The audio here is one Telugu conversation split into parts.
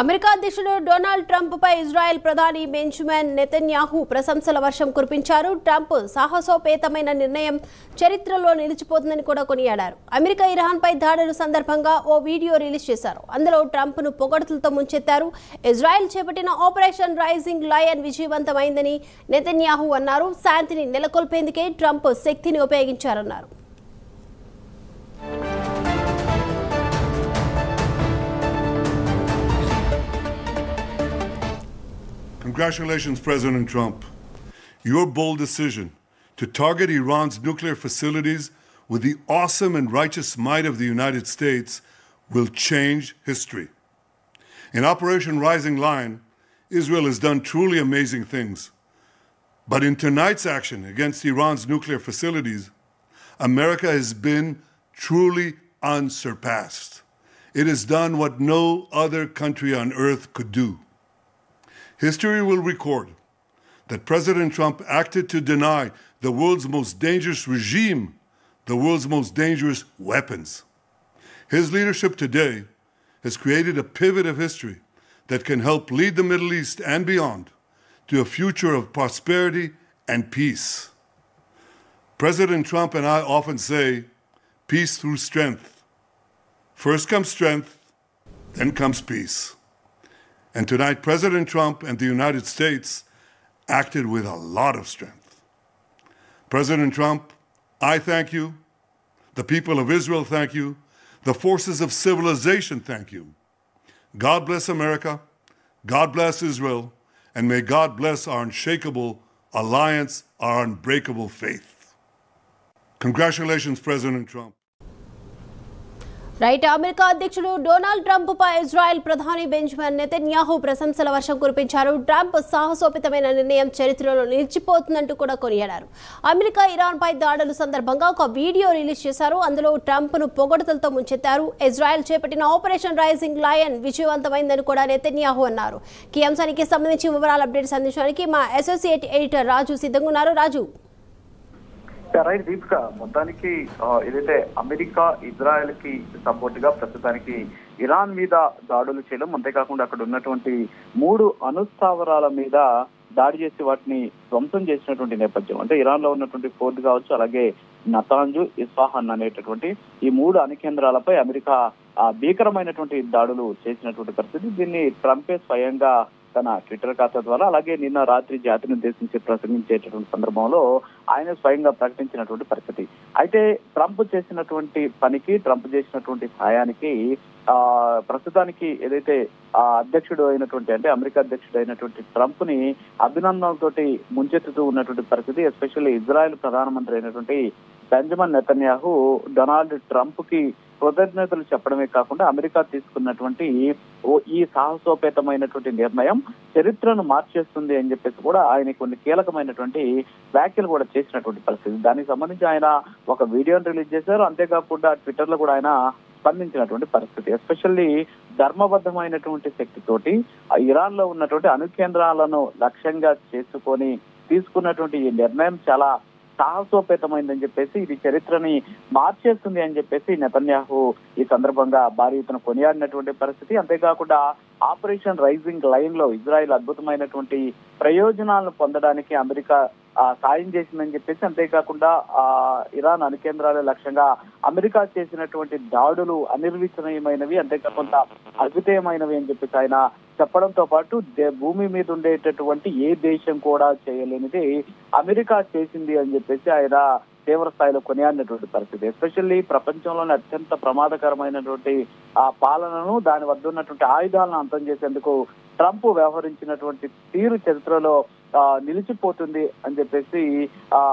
అమెరికా అధ్యక్షుడు డొనాల్డ్ ట్రంప్ పై ఇజ్రాయెల్ ప్రధాని బెంజమిన్ నెతన్యాహు ప్రశంసల వర్షం కురిపించారు. ట్రంప్ సాహసోపేతమైన నిర్ణయం చరిత్రలో నిలిచిపోతుందని కూడా కొనియాడారు. అమెరికా ఇరాన్ పై దాడుల సందర్భంగా ఓ వీడియో రిలీజ్ చేశారు. అందులో ట్రంప్ ను పొగడ్తలతో ముంచెత్తారు. ఇజ్రాయెల్ చేపట్టిన ఆపరేషన్ రైజింగ్ లయన్ విజయవంతమైందని నెతన్యాహు అన్నారు. శాంతిని నెలకొల్పేందుకే ట్రంప్ శక్తిని ఉపయోగించారన్నారు. Congratulations, President Trump. Your bold decision to target Iran's nuclear facilities with the awesome and righteous might of the United States will change history. In Operation Rising Lion, Israel has done truly amazing things. But in tonight's action against Iran's nuclear facilities, America has been truly unsurpassed. It has done what no other country on earth could do. History will record that President Trump acted to deny the world's most dangerous regime the world's most dangerous weapons. His leadership today has created a pivot of history that can help lead the Middle East and beyond to a future of prosperity and peace. President Trump and I often say, peace through strength. First comes strength, then comes peace. And tonight, President Trump and the United States acted with a lot of strength. President Trump, I thank you. The people of Israel thank you. The forces of civilization thank you. God bless America. God bless Israel. And may God bless our unshakable alliance, our unbreakable faith. Congratulations, President Trump. Right. America అధ్యక్షుడు డొనాల్డ్ ట్రంప్ పై ఇజ్రాయెల్ ప్రధాని బెంజమిన్ నెతన్యాహు ప్రశంసల వర్షం కురిపించారు. ట్రంప్ సాహసోపేతమైన నిర్ణయం చరిత్రలో నిలిచిపోతుందంటూ కూడా కొనియాడారు. అమెరికా ఇరాన్ పై దాడుల సందర్భంగా ఒక వీడియో రిలీజ్ చేశారు. అందులో ట్రంప్ ను పొగడ్తలతో ముంచెత్తారు. ఇజ్రాయెల్ చేపట్టిన ఆపరేషన్ రైజింగ్ లయన్ విజయవంతమైందని కూడా నెతన్యాహు అన్నారు. ఈ అంశానికి సంబంధించి వివరాలు అప్డేట్స్ అందించడానికి మా అసోసియేట్ ఎడిటర్ రాజు సిద్ధంగా ఉన్నారు. రాజు, రైట్ దీపిక, మొత్తానికి ఏదైతే అమెరికా ఇజ్రాయెల్ కి సపోర్ట్ గా ప్రస్తుతానికి ఇరాన్ మీద దాడులు చేయడం, అంతేకాకుండా అక్కడ ఉన్నటువంటి 3 అణుస్థావరాల మీద దాడి చేసి వాటిని ధ్వంసం చేసినటువంటి నేపథ్యం. అంటే ఇరాన్ లో ఉన్నటువంటి ఫోర్ట్ కావచ్చు, అలాగే నతాంజు, ఇస్ఫాహాన్ అనేటటువంటి ఈ 3 అణు కేంద్రాలపై అమెరికా భీకరమైనటువంటి దాడులు చేసినటువంటి పరిస్థితి. దీన్ని ట్రంపే స్వయంగా తన ట్విట్టర్ ఖాతా ద్వారా, అలాగే నిన్న రాత్రి జాతిని ఉద్దేశించి ప్రసంగించేటటువంటి సందర్భంలో ఆయన స్వయంగా ప్రకటించినటువంటి పరిస్థితి. అయితే ట్రంప్ చేసినటువంటి పనికి, ట్రంప్ చేసినటువంటి సాయానికి ప్రస్తుతానికి ఏదైతే అధ్యక్షుడు అయినటువంటి, అంటే అమెరికా అధ్యక్షుడు అయినటువంటి ట్రంప్ ని అభినందనలతోటి ముంచెత్తుతూ ఉన్నటువంటి పరిస్థితి. ఎస్పెషల్లీ ఇజ్రాయెల్ ప్రధానమంత్రి అయినటువంటి బెంజమిన్ నెతన్యాహు డొనాల్డ్ ట్రంప్ కి కృతజ్ఞతలు చెప్పడమే కాకుండా అమెరికా తీసుకున్నటువంటి ఈ సాహసోపేతమైనటువంటి నిర్ణయం చరిత్రను మార్చేస్తుంది అని చెప్పేసి కూడా ఆయన కొన్ని కీలకమైనటువంటి వ్యాఖ్యలు కూడా చేసినటువంటి పరిస్థితి. దానికి సంబంధించి ఆయన ఒక వీడియోని రిలీజ్ చేశారు. అంతేకాకుండా ట్విట్టర్ లో కూడా ఆయన స్పందించినటువంటి పరిస్థితి. ఎస్పెషల్లీ ధర్మబద్ధమైనటువంటి శక్తితోటి ఇరాన్ లో ఉన్నటువంటి అణు కేంద్రాలను లక్ష్యంగా చేసుకొని తీసుకున్నటువంటి ఈ నిర్ణయం చాలా సాహసోపేతమైందని చెప్పేసి, ఇది చరిత్రని మార్చేస్తుంది అని చెప్పేసి నెతన్యాహు ఈ సందర్భంగా భారీ ఎత్తున కొనియాడినటువంటి పరిస్థితి. అంతేకాకుండా ఆపరేషన్ రైజింగ్ లైన్ లో ఇజ్రాయెల్ అద్భుతమైనటువంటి ప్రయోజనాలను పొందడానికి అమెరికా సాయం చేసిందని చెప్పేసి, అంతేకాకుండా ఇరాన్ అణు కేంద్రాల లక్ష్యంగా అమెరికా చేసినటువంటి దాడులు అనిర్వచనీయమైనవి, అంతేకాకుండా అద్వితీయమైనవి అని చెప్పేసి ఆయన చెప్పడంతో పాటు భూమి మీద ఉండేటటువంటి ఏ దేశం కూడా చేయలేనిది అమెరికా చేసింది అని చెప్పేసి ఆయన తీవ్ర స్థాయిలో కొనియాడినటువంటి పరిస్థితి. ఎస్పెషల్లీ ప్రపంచంలోనే అత్యంత ప్రమాదకరమైనటువంటి ఆ పాలనను, దాని వద్ద ఉన్నటువంటి ఆయుధాలను అంతం చేసేందుకు ట్రంప్ వ్యవహరించినటువంటి తీరు చరిత్రలో నిలిచిపోతుంది అని చెప్పేసి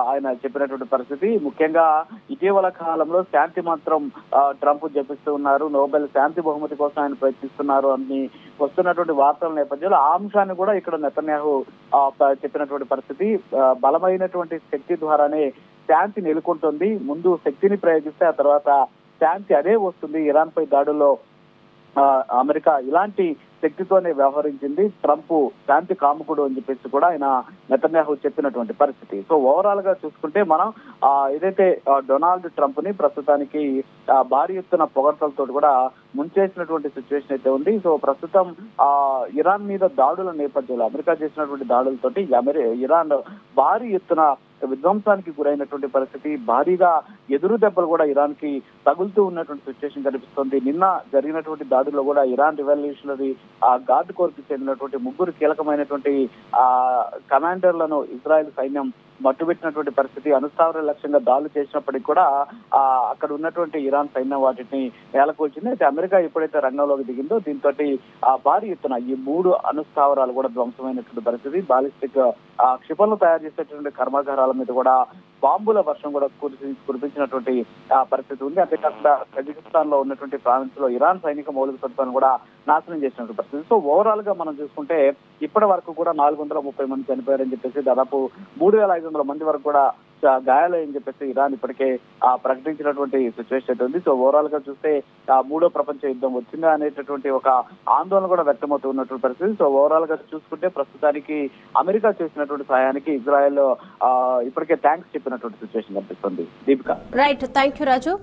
ఆయన చెప్పినటువంటి పరిస్థితి. ముఖ్యంగా ఇటీవల కాలంలో శాంతి మాత్రం ట్రంప్ జపిస్తూ ఉన్నారు, నోబెల్ శాంతి బహుమతి కోసం ఆయన ప్రయత్నిస్తున్నారు అని వస్తున్నటువంటి వార్తల నేపథ్యంలో ఆ అంశాన్ని కూడా ఇక్కడ నెతన్యాహు చెప్పినటువంటి పరిస్థితి. బలమైనటువంటి శక్తి ద్వారానే శాంతి నెలకొంటుంది, ముందు శక్తిని ప్రయోగిస్తే ఆ తర్వాత శాంతి అదే వస్తుంది. ఇరాన్ పై దాడుల్లో అమెరికా ఇలాంటి శక్తితోనే వ్యవహరించింది, ట్రంప్ శాంతి కాముకుడు అని చెప్పేసి కూడా ఆయన నెతన్యాహు చెప్పినటువంటి పరిస్థితి. సో ఓవరాల్ గా చూసుకుంటే మనం ఏదైతే డొనాల్డ్ ట్రంప్ ని ప్రస్తుతానికి భారీ ఎత్తున పొగడ్తలతో కూడా ముంచేసినటువంటి సిచ్యువేషన్ అయితే ఉంది. సో ప్రస్తుతం ఇరాన్ మీద దాడుల నేపథ్యంలో అమెరికా చేసినటువంటి దాడులతోటి ఇరాన్ భారీ ఎత్తున విధ్వంసానికి గురైనటువంటి పరిస్థితి, భారీగా ఎదురు దెబ్బలు కూడా ఇరాన్ కి తగులుతూ ఉన్నటువంటి సిచ్యువేషన్ కనిపిస్తుంది. నిన్న జరిగినటువంటి దాడుల్లో కూడా ఇరాన్ రివల్యూషనరీ గార్డ్ కోర్ కి చెందినటువంటి 3 కీలకమైనటువంటి కమాండర్లను ఇజ్రాయెల్ సైన్యం మట్టుబెట్టినటువంటి పరిస్థితి. అనుస్థావర లక్ష్యంగా దాడులు చేసినప్పటికీ కూడా అక్కడ ఉన్నటువంటి ఇరాన్ సైన్యం వాటిని నేలకూల్చింది. అయితే అమెరికా ఎప్పుడైతే రంగంలోకి దిగిందో దీంతో భారీ ఎత్తున ఈ 3 అణుస్థావరాలు కూడా ధ్వంసమైనటువంటి పరిస్థితి. బాలిస్టిక్ క్షిపణులు తయారు చేసేటువంటి కర్మాగారాల మీద కూడా బాంబుల వర్షం కూడా కురిపించినటువంటి పరిస్థితి ఉంది. అంతేకాకుండా కజకిస్తాన్ లో ఉన్నటువంటి ప్రావిన్స్ లో ఇరాన్ సైనిక మౌలిక సదుపాయాలను కూడా నాశనం చేసినటువంటి పరిస్థితి. సో ఓవరాల్ గా మనం చూసుకుంటే ఇప్పటి వరకు కూడా 430 మంది చనిపోయారని చెప్పేసి, దాదాపు 3500 మంది వరకు కూడా గాయాలని చెప్పేసి ఇరాన్ ఇప్పటికే ప్రకటించినటువంటి సిచ్యువేషన్ అయితే ఉంది. సో ఓవరాల్ గా చూస్తే 3వ ప్రపంచ యుద్ధం వచ్చిందా అనేటటువంటి ఒక ఆందోళన కూడా వ్యక్తమవుతున్నటువంటి పరిస్థితి. సో ఓవరాల్ గా చూసుకుంటే ప్రస్తుతానికి అమెరికా చేసినటువంటి సహాయానికి ఇజ్రాయెల్ ఇప్పటికే థ్యాంక్స్ చెప్పినటువంటి సిచ్యువేషన్ కనిపిస్తుంది. Deepika. Right, thank you Raju.